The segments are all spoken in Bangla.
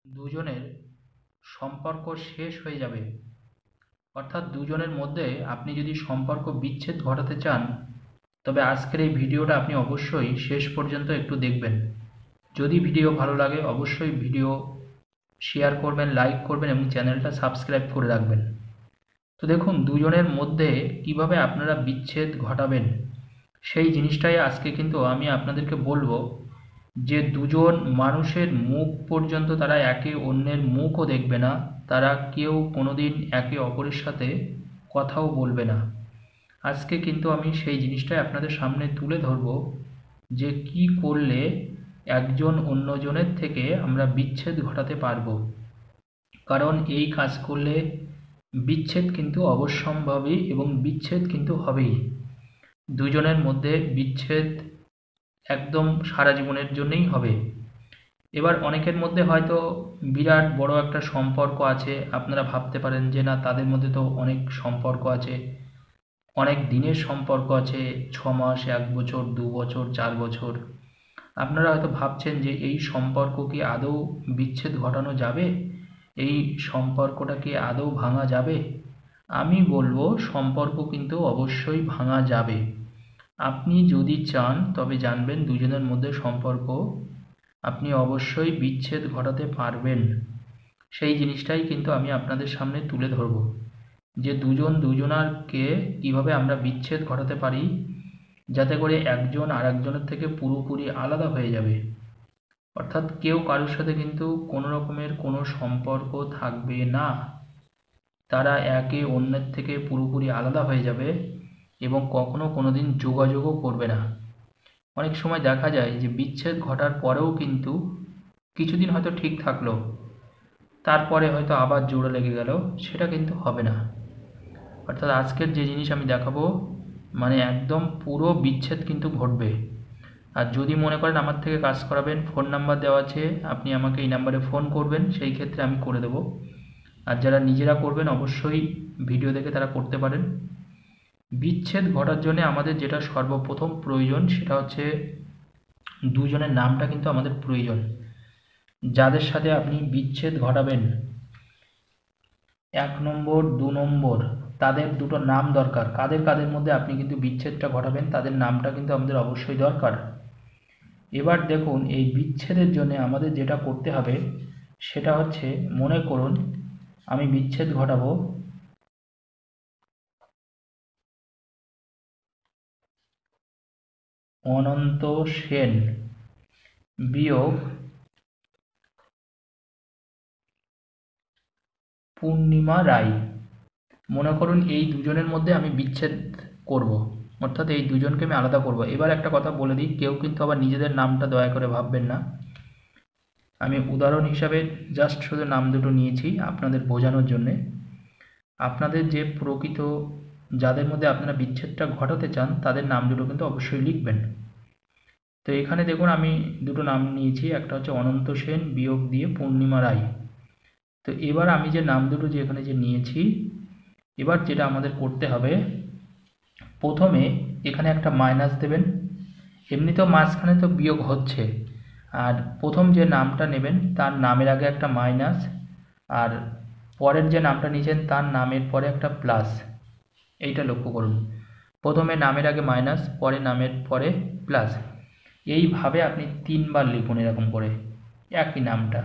দুজনের সম্পর্ক শেষ হয়ে যাবে, অর্থাৎ দুজনের মধ্যে আপনি যদি সম্পর্ক বিচ্ছেদ ঘটাতে চান, তবে আজকের এই ভিডিওটা আপনি অবশ্যই শেষ পর্যন্ত একটু দেখবেন। যদি ভিডিও ভালো লাগে অবশ্যই ভিডিও শেয়ার করবেন, লাইক করবেন এবং চ্যানেলটা সাবস্ক্রাইব করে রাখবেন। তো দেখুন, দুজনের মধ্যে কিভাবে আপনারা বিচ্ছেদ ঘটাবেন সেই জিনিসটাই আজকে কিন্তু আমি আপনাদেরকে বলবো। যে দুজন মানুষের মুখ পর্যন্ত তারা একে অন্যের মুখও দেখবে না, তারা কেউ কোনোদিন একে অপরের সাথে কথাও বলবে না। আজকে কিন্তু আমি সেই জিনিসটাই আপনাদের সামনে তুলে ধরব যে কি করলে একজন অন্যজনের থেকে আমরা বিচ্ছেদ ঘটাতে পারবো। কারণ এই কাজ করলে বিচ্ছেদ কিন্তু অবশ্যম্ভাবী এবং বিচ্ছেদ কিন্তু হবেই। দুজনের মধ্যে বিচ্ছেদ একদম সারা জীবনের জন্যই হবে। এবার অনেকের মধ্যে হয়তো বিরাট বড় একটা সম্পর্ক আছে, আপনারা ভাবতে পারেন যে না, তাদের মধ্যে তো অনেক সম্পর্ক আছে, অনেক দিনের সম্পর্ক আছে, 6 মাস, 1 বছর, 2 বছর, 4 বছর। আপনারা হয়তো ভাবছেন যে এই সম্পর্ক কি আদৌ বিচ্ছেদ ঘটানো যাবে, এই সম্পর্কটা কি আদৌ ভাঙা যাবে? আমি বলবো সম্পর্ক কিন্তু অবশ্যই ভাঙা যাবে। আপনি যদি চান তবে জানবেন দুজনের মধ্যে সম্পর্ক আপনি অবশ্যই বিচ্ছেদ ঘটাতে পারবেন। সেই জিনিসটাই কিন্তু আমি আপনাদের সামনে তুলে ধরব যে দুজন দুজনাকে কিভাবে আমরা বিচ্ছেদ ঘটাতে পারি, যাতে করে একজন আর একজনের থেকে পুরোপুরি আলাদা হয়ে যাবে। অর্থাৎ কেউ কারোর সাথে কিন্তু কোনো রকমের কোনো সম্পর্ক থাকবে না, তারা একে অন্যের থেকে পুরোপুরি আলাদা হয়ে যাবে এবং কখনো কোনোদিন যোগাযোগও করবে না। অনেক সময় দেখা যায় যে বিচ্ছেদ ঘটার পরেও কিন্তু কিছুদিন হয়তো ঠিক থাকলো, তারপরে হয়তো আবার জোড়া লেগে গেল, সেটা কিন্তু হবে না। অর্থাৎ আজকের যে জিনিস আমি দেখাবো, মানে একদম পুরো বিচ্ছেদ কিন্তু ঘটবে। আর যদি মনে করেন আমার থেকে কাজ করাবেন, ফোন নাম্বার দেওয়া আছে, আপনি আমাকে এই নাম্বারে ফোন করবেন, সেই ক্ষেত্রে আমি করে দেবো। আর যারা নিজেরা করবেন অবশ্যই ভিডিও দেখে তারা করতে পারেন। বিচ্ছেদ ঘটার জন্য আমাদের যেটা সর্বপ্রথম প্রয়োজন সেটা হচ্ছে দুজনের নামটা কিন্তু আমাদের প্রয়োজন। যাদের সাথে আপনি বিচ্ছেদ ঘটাবেন 1 নম্বর 2 নম্বর, তাদের দুটো নাম দরকার। কাদের কাদের মধ্যে আপনি কিন্তু বিচ্ছেদটা ঘটাবেন তাদের নামটা কিন্তু আমাদের অবশ্যই দরকার। এবার দেখুন, এই বিচ্ছেদের জন্য আমাদের যেটা করতে হবে সেটা হচ্ছে, মনে করুন আমি বিচ্ছেদ ঘটাবো অনন্ত সেন বিয়োগ পূর্ণিমা রায়। মনে করুন এই দুজনের মধ্যে আমি বিচ্ছেদ করব, অর্থাৎ এই দুজনকে আমি আলাদা করব। এবার একটা কথা বলে দিই, কেউ কিন্তু আবার নিজেদের নামটা দয়া করে ভাববেন না। আমি উদাহরণ হিসাবে জাস্ট শুধু নাম দুটো নিয়েছি আপনাদের বোঝানোর জন্যে। আপনাদের যে প্রকৃত যাদের মধ্যে আপনারা বিচ্ছেদটা ঘটাতে চান তাদের নাম দুটো কিন্তু অবশ্যই লিখবেন। তো এখানে দেখুন আমি দুটো নাম নিয়েছি, একটা হচ্ছে অনন্ত সেন বিয়োগ দিয়ে পূর্ণিমা রায়। তো এবার আমি যে নাম দুটো যে এখানে যে নিয়েছি, এবার যেটা আমাদের করতে হবে, প্রথমে এখানে একটা মাইনাস দেবেন। এমনিতেও মাঝখানে তো বিয়োগ হচ্ছে, আর প্রথম যে নামটা নেবেন তার নামের আগে একটা মাইনাস, আর পরের যে নামটা নিয়েছেন তার নামের পরে একটা প্লাস। এইটা লক্ষ্য করুন, প্রথমে নামের আগে মাইনাস, পরে নামের পরে প্লাস। এইভাবে আপনি 3বার লিখুন এরকম করে একই নামটা।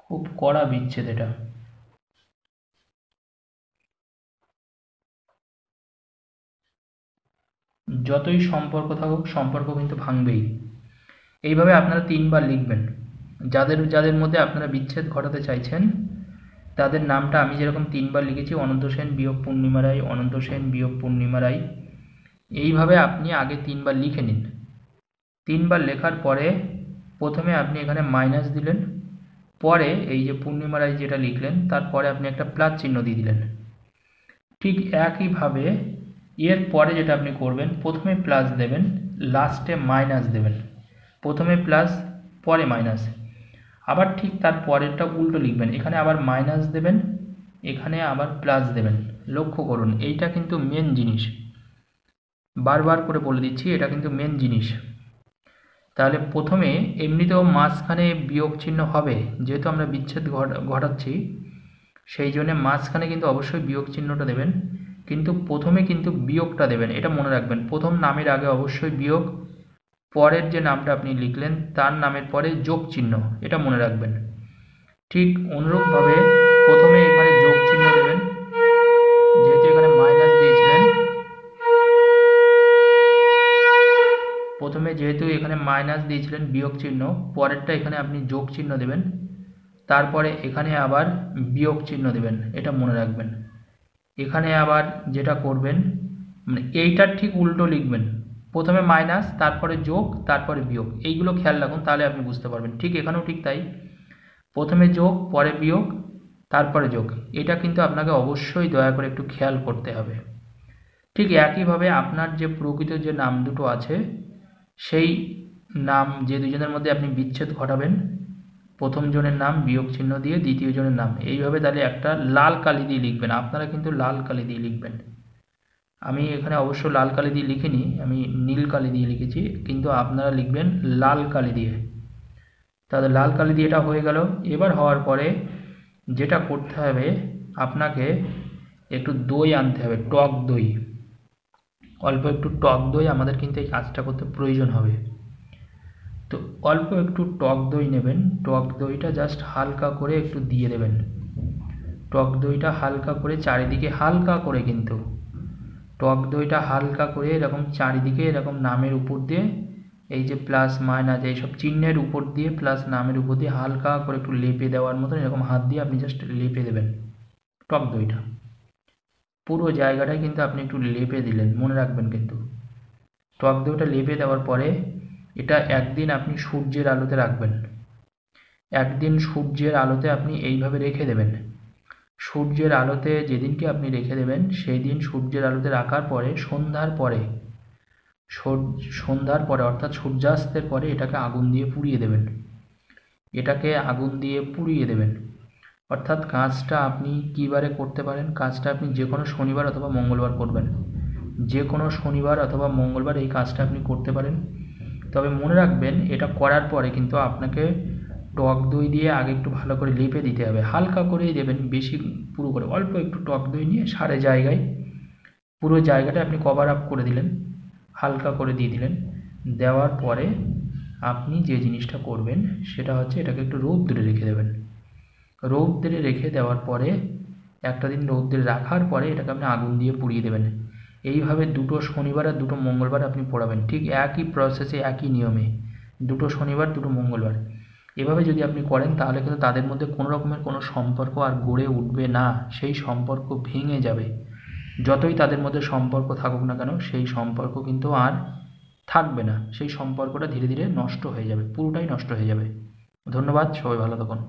খুব কড়া বিচ্ছেদ এটা। যতই সম্পর্ক থাকুক সম্পর্ক কিন্তু ভাঙবেই। এইভাবে আপনারা 3বার লিখবেন। যাদের যাদের মধ্যে আপনারা বিচ্ছেদ ঘটাতে চাইছেন তাদের নামটা আমি যেরকম 3বার লিখেছি, অনন্ত সেন বিয়োগ পূর্ণিমা রায়, অনন্ত সেন বিয়োগ পূর্ণিমা রায়। এইভাবে আপনি আগে 3বার লিখে নিন। 3বার লেখার পরে প্রথমে আপনি এখানে মাইনাস দিলেন, পরে এই যে পূর্ণিমা রায় যেটা লিখলেন তারপরে আপনি একটা প্লাস চিহ্ন দিয়ে দিলেন। ঠিক একইভাবে এর পরে যেটা আপনি করবেন, প্রথমে প্লাস দেবেন, লাস্টে মাইনাস দেবেন। প্রথমে প্লাস, পরে মাইনাস। আবার ঠিক তার পরেরটা উল্টো লিখবেন, এখানে আবার মাইনাস দেবেন, এখানে আবার প্লাস দেবেন। লক্ষ্য করুন, এইটা কিন্তু মেন জিনিস, বারবার করে বলে দিচ্ছি, এটা কিন্তু মেন জিনিস। তাহলে প্রথমে এমনিতেও মাঝখানে বিয়োগ চিহ্ন হবে, যেহেতু আমরা বিচ্ছেদ ঘটাচ্ছি, সেই জন্য মাঝখানে কিন্তু অবশ্যই বিয়োগ চিহ্নটা দেবেন, কিন্তু প্রথমে কিন্তু বিয়োগটা দেবেন, এটা মনে রাখবেন। প্রথম নামের আগে অবশ্যই বিয়োগ, পরের যে নামটা আপনি লিখলেন তার নামের পরে যোগ চিহ্ন, এটা মনে রাখবেন। ঠিক অনুরূপভাবে প্রথমে এখানে যোগ চিহ্ন দেবেন, যেহেতু এখানে মাইনাস দিয়েছিলেন, প্রথমে যেহেতু এখানে মাইনাস দিয়েছিলেন বিয়োগ চিহ্ন, পরেরটা এখানে আপনি যোগ চিহ্ন দেবেন, তারপরে এখানে আবার বিয়োগ চিহ্ন দেবেন, এটা মনে রাখবেন। এখানে আবার যেটা করবেন, মানে এইটার ঠিক উল্টো লিখবেন, প্রথমে মাইনাস, তারপরে যোগ, তারপরে বিয়োগ, এইগুলো খেয়াল রাখুন, তাহলে আপনি বুঝতে পারবেন। ঠিক এখানেও ঠিক তাই, প্রথমে যোগ, পরে বিয়োগ, তারপরে যোগ, এটা কিন্তু আপনাকে অবশ্যই দয়া করে একটু খেয়াল করতে হবে। ঠিক একইভাবে আপনার যে প্রকৃত যে নাম দুটো আছে, সেই নাম যে দুজনের মধ্যে আপনি বিচ্ছেদ ঘটাবেন, প্রথম জনের নাম বিয়োগ চিহ্ন দিয়ে, দ্বিতীয় জনের নাম এইভাবে, তাহলে একটা লাল কালি দিয়ে লিখবেন। আপনারা কিন্তু লাল কালি দিয়ে লিখবেন, আমি এখানে অবশ্য লাল কালি দিয়ে লিখিনি, আমি নীল কালি দিয়ে লিখেছি, কিন্তু আপনারা লিখবেন লাল কালি দিয়ে। তাহলে লাল কালি দিয়ে এটা হয়ে গেল। এবার হওয়ার পরে যেটা করতে হবে, আপনাকে একটু দই আনতে হবে, টক দই, অল্প একটু টক দই আমাদের কিন্তু এই কাজটা করতে প্রয়োজন হবে। তো অল্প একটু টক দই নেবেন, টক দইটা জাস্ট হালকা করে একটু দিয়ে দেবেন, টক দইটা হালকা করে চারিদিকে, হালকা করে কিন্তু টক দইটা হালকা করে এরকম চারিদিকে এরকম নামের উপর দিয়ে, এই যে প্লাস মাইনাস এইসব চিহ্নের উপর দিয়ে, প্লাস নামের উপর দিয়ে হালকা করে একটু লেপে দেওয়ার মতন এরকম হাত দিয়ে আপনি জাস্ট লেপে দেবেন টক দইটা, পুরো জায়গাটায় কিন্তু আপনি একটু লেপে দিলেন, মনে রাখবেন কিন্তু। টক দইটা লেপে দেওয়ার পরে এটা একদিন আপনি সূর্যের আলোতে রাখবেন, একদিন সূর্যের আলোতে আপনি এইভাবে রেখে দেবেন। সূর্যের আলোতে যেদিনকে আপনি রেখে দেবেন, সেই দিন সূর্যের আলোতে রাখার পরে সন্ধ্যার পরে অর্থাৎ সূর্যাস্তের পরে এটাকে আগুন দিয়ে পুড়িয়ে দেবেন, এটাকে আগুন দিয়ে পুড়িয়ে দেবেন। অর্থাৎ কাজটা আপনি কী বারে করতে পারেন, কাজটা আপনি যে কোনো শনিবার অথবা মঙ্গলবার করবেন, যে কোনো শনিবার অথবা মঙ্গলবার এই কাজটা আপনি করতে পারেন। তবে মনে রাখবেন, এটা করার পরে কিন্তু আপনাকে টক দই দিয়ে আগে একটু ভালো করে লেপে দিতে হবে, হালকা করেই দেবেন, বেশি পুরো করে, অল্প একটু টক দই নিয়ে সারা জায়গায়, পুরো জায়গাটা আপনি কভার আপ করে দিলেন, হালকা করে দিয়ে দিলেন। দেওয়ার পরে আপনি যে জিনিসটা করবেন সেটা হচ্ছে এটাকে একটু রৌদ্রে রেখে দেবেন, রৌদ্রে রেখে দেওয়ার পরে একটা দিন রৌদ্রে রাখার পরে এটাকে আপনি আগুন দিয়ে পুড়িয়ে দেবেন। এইভাবে দুটো শনিবার আর দুটো মঙ্গলবার আপনি পোড়াবেন, ঠিক একই প্রসেসে একই নিয়মে, দুটো শনিবার দুটো মঙ্গলবার। এভাবে যদি আপনি করেন তাহলে কিন্তু তাদের মধ্যে কোনো রকমের কোনো সম্পর্ক আর গড়ে উঠবে না, সেই সম্পর্ক ভেঙে যাবে। যতই তাদের মধ্যে সম্পর্ক থাকুক না কেন, সেই সম্পর্ক কিন্তু আর থাকবে না, সেই সম্পর্কটা ধীরে ধীরে নষ্ট হয়ে যাবে, পুরোটাই নষ্ট হয়ে যাবে। ধন্যবাদ, সবাই ভালো থাকুন।